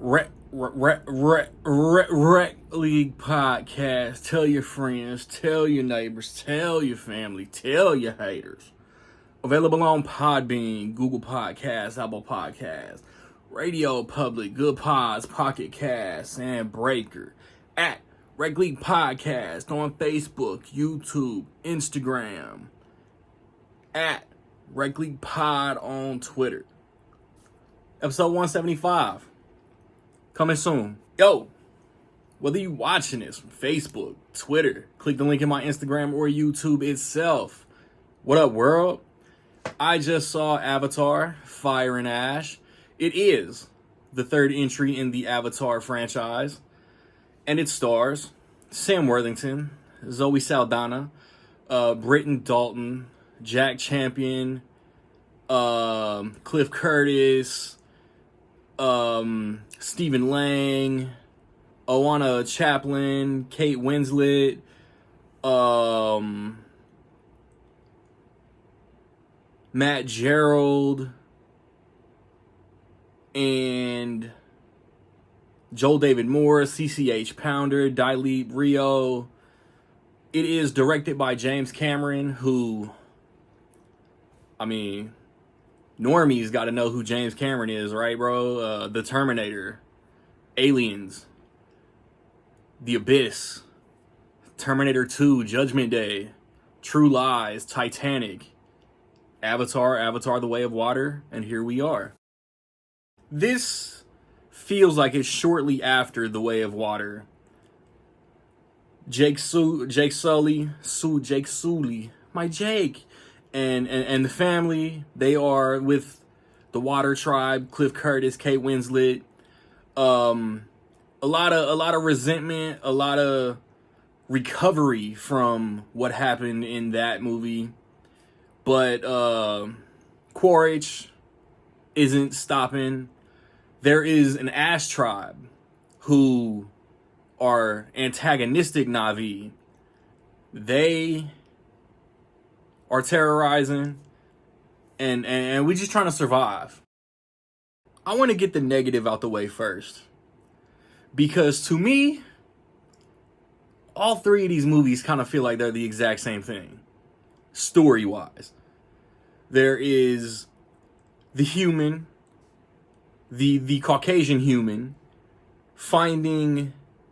Rec League Podcast. Tell your friends, tell your neighbors, tell your family, tell your haters. Available on Podbean, Google Podcasts, Apple Podcasts, Radio Public, Good Pods, Pocket Casts, and Breaker. At Rec League Podcast on Facebook, YouTube, Instagram. At Rec League Pod on Twitter. Episode 175. Coming soon. Yo, whether you watching this from Facebook, Twitter, click the link in my Instagram or YouTube itself. What up, world? I just saw Avatar, Fire and Ash. It is the third entry in the Avatar franchise. And it stars Sam Worthington, Zoe Saldana, Britton Dalton, Jack Champion, Cliff Curtis, Stephen Lang, Oana Chaplin, Kate Winslet, Matt Gerald, and Joel David Moore, CCH Pounder, Dilip Rio. It is directed by James Cameron, who, normies got to know who James Cameron is, right, bro? The Terminator, Aliens, The Abyss, Terminator 2, Judgment Day, True Lies, Titanic, Avatar, The Way of Water, and here we are. This feels like it's shortly after The Way of Water. Jake Sully, and the family, they are with the Water Tribe, Cliff Curtis, Kate Winslet. A lot of resentment, a lot of recovery from what happened in that movie. But Quaritch isn't stopping. There is an Ash Tribe who are antagonistic Na'vi. They are terrorizing, and we're just trying to survive. I want to get the negative out the way first, because to me, all three of these movies kind of feel like they're the exact same thing, story-wise. There is the human, the Caucasian human,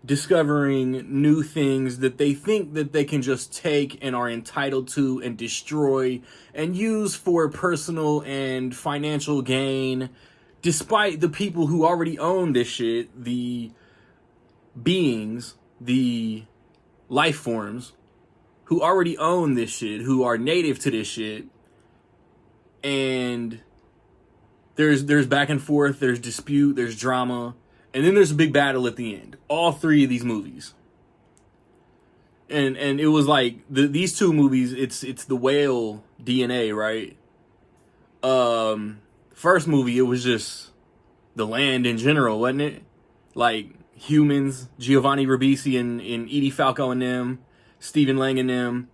discovering new things that they think that they can just take and are entitled to and destroy and use for personal and financial gain, despite the people who already own this shit, the beings, the life forms who already own this shit, who are native to this shit. And there's back and forth, there's dispute, there's drama. And then there's a big battle at the end. All three of these movies. And it was like, these two movies, it's the whale DNA, right? First movie, it was just the land in general, wasn't it? Like, humans, Giovanni Ribisi and Edie Falco and them, Stephen Lang and them,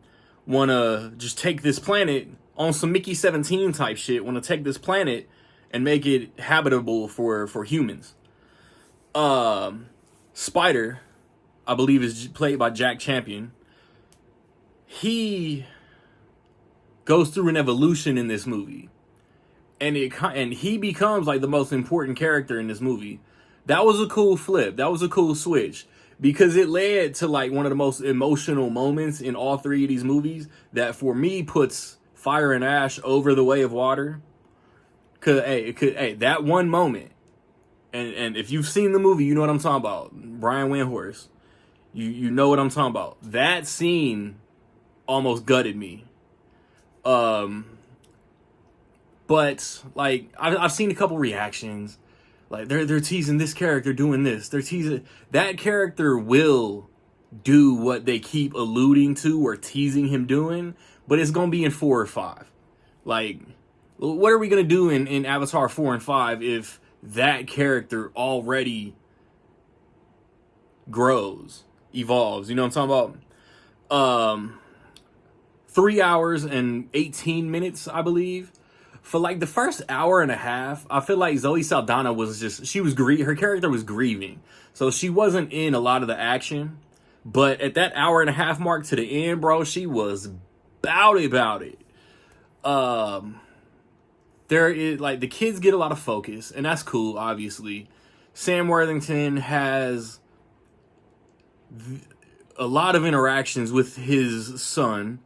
want to just take this planet on some Mickey 17 type shit, want to take this planet and make it habitable for humans. Spider, I believe, is played by Jack Champion. He goes through an evolution in this movie, and he becomes like the most important character in this movie. That was a cool flip. That was a cool switch, because it led to like one of the most emotional moments in all three of these movies that for me puts Fire and Ash over The Way of Water. Cause that one moment. And if you've seen the movie, you know what I'm talking about. Brian Windhorst. You know what I'm talking about. That scene almost gutted me. But like I've seen a couple reactions. Like they're teasing this character doing this. They're teasing that character will do what they keep alluding to or teasing him doing, but it's gonna be in 4 or 5. Like, what are we gonna do in Avatar 4 and 5 if that character already grows, evolves? You know what I'm talking about? 3 hours and 18 minutes, I believe. For like the first hour and a half, I feel like Zoe Saldana was just, her character was grieving. So she wasn't in a lot of the action. But at that hour and a half mark to the end, bro, she was about it. There is, like, the kids get a lot of focus, and that's cool, obviously. Sam Worthington has a lot of interactions with his son,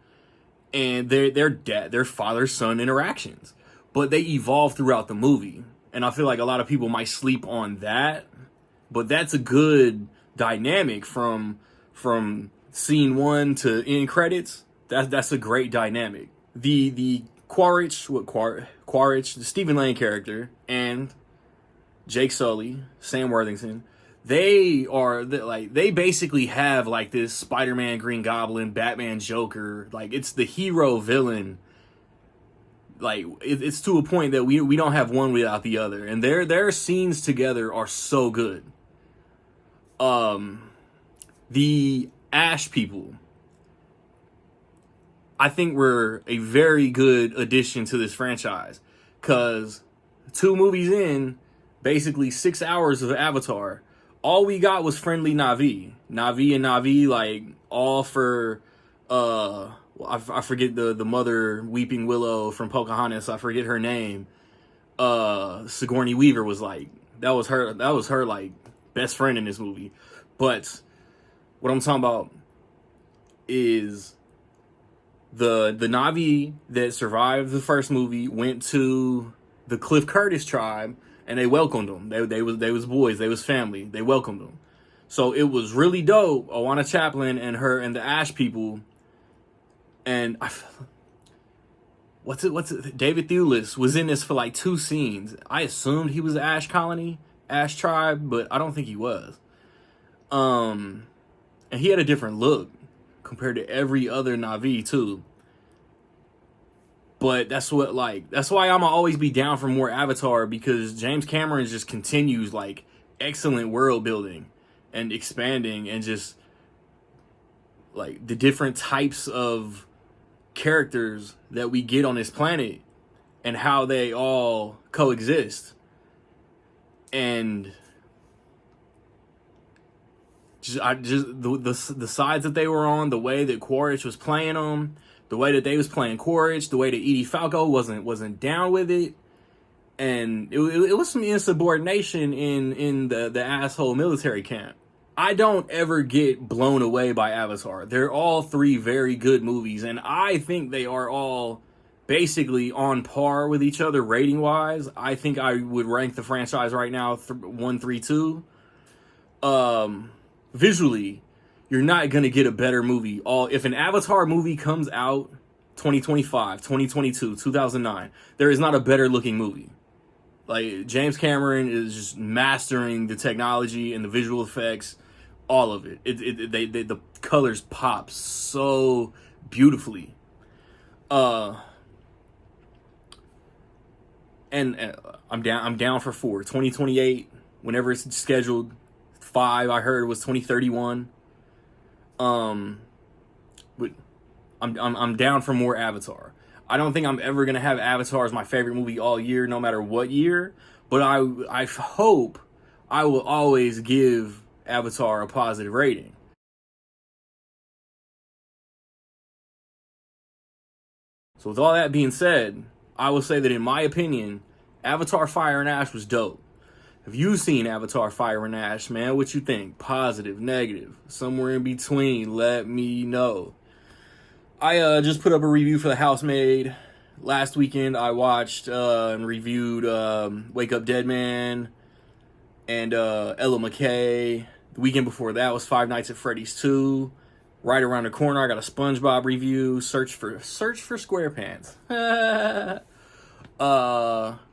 and their father-son interactions. But they evolve throughout the movie. And I feel like a lot of people might sleep on that. But that's a good dynamic from scene 1 to end credits. That's a great dynamic. The Quaritch, the Stephen Lang character, and Jake Sully, Sam Worthington, they basically have like this Spider-Man, Green Goblin, Batman, Joker. Like, it's the hero villain. Like, it's to a point that we don't have one without the other, and their scenes together are so good. The Ash people, I think, were a very good addition to this franchise, because 2 movies in, basically 6 hours of Avatar, all we got was friendly Na'vi. Na'vi, like, all for, I forget the mother, Weeping Willow from Pocahontas, I forget her name. Sigourney Weaver was like, that was her, like, best friend in this movie. But what I'm talking about is the Na'vi that survived the first movie went to the Cliff Curtis tribe, and they welcomed them. They was boys, they was family. They welcomed them. So it was really dope. Oana Chaplin and the Ash people, and what's it? David Thewlis was in this for like 2 scenes. I assumed he was Ash Colony, Ash tribe, but I don't think he was. And he had a different look compared to every other Na'vi too. But that's why I'ma always be down for more Avatar, because James Cameron just continues like excellent world building and expanding, and just like the different types of characters that we get on this planet and how they all coexist. And the sides that they were on, the way that Quaritch was playing them, the way that they was playing Quaritch, the way that Edie Falco wasn't down with it, and it was some insubordination in the asshole military camp. I don't ever get blown away by Avatar. They're all 3 very good movies, and I think they are all basically on par with each other rating wise. I think I would rank the franchise right now 1, 3, 2. Visually, you're not going to get a better movie. If an Avatar movie comes out 2025, 2022, 2009, there is not a better looking movie. Like, James Cameron is just mastering the technology and the visual effects, all of it. The colors pop so beautifully. And I'm down for 4. 2028, whenever it's scheduled. 5, I heard, was 2031. But I'm down for more Avatar. I don't think I'm ever gonna have Avatar as my favorite movie all year, no matter what year. But I hope I will always give Avatar a positive rating. So with all that being said, I will say that in my opinion, Avatar Fire and Ash was dope. Have you seen Avatar Fire and Ash, man? What you think? Positive, negative, somewhere in between? Let me know. I just put up a review for The Housemaid. Last weekend I watched and reviewed Wake Up Dead Man and Ella McKay. The weekend before that was Five Nights at Freddy's 2. Right around the corner I got a SpongeBob review. Search for SquarePants.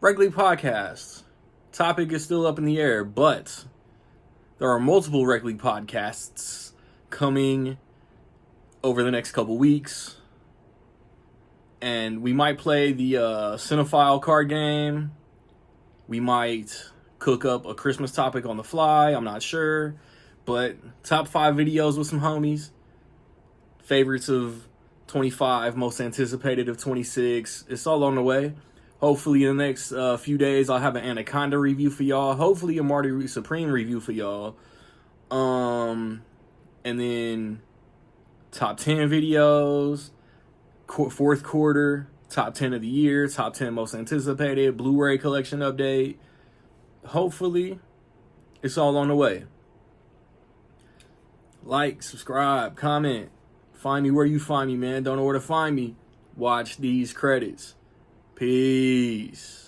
Regular podcasts. Topic is still up in the air, but there are multiple Rec League podcasts coming over the next couple weeks, and we might play the Cinephile card game. We might cook up a Christmas topic on the fly. I'm not sure, but top 5 videos with some homies, favorites of 25, most anticipated of 26. It's all on the way. Hopefully in the next few days I'll have an Anaconda review for y'all. Hopefully a Marty Supreme review for y'all. And then top 10 videos, fourth quarter, top 10 of the year, top 10 most anticipated, Blu-ray collection update. Hopefully it's all on the way. Like, subscribe, comment. Find me where you find me, man. Don't know where to find me. Watch these credits. Peace.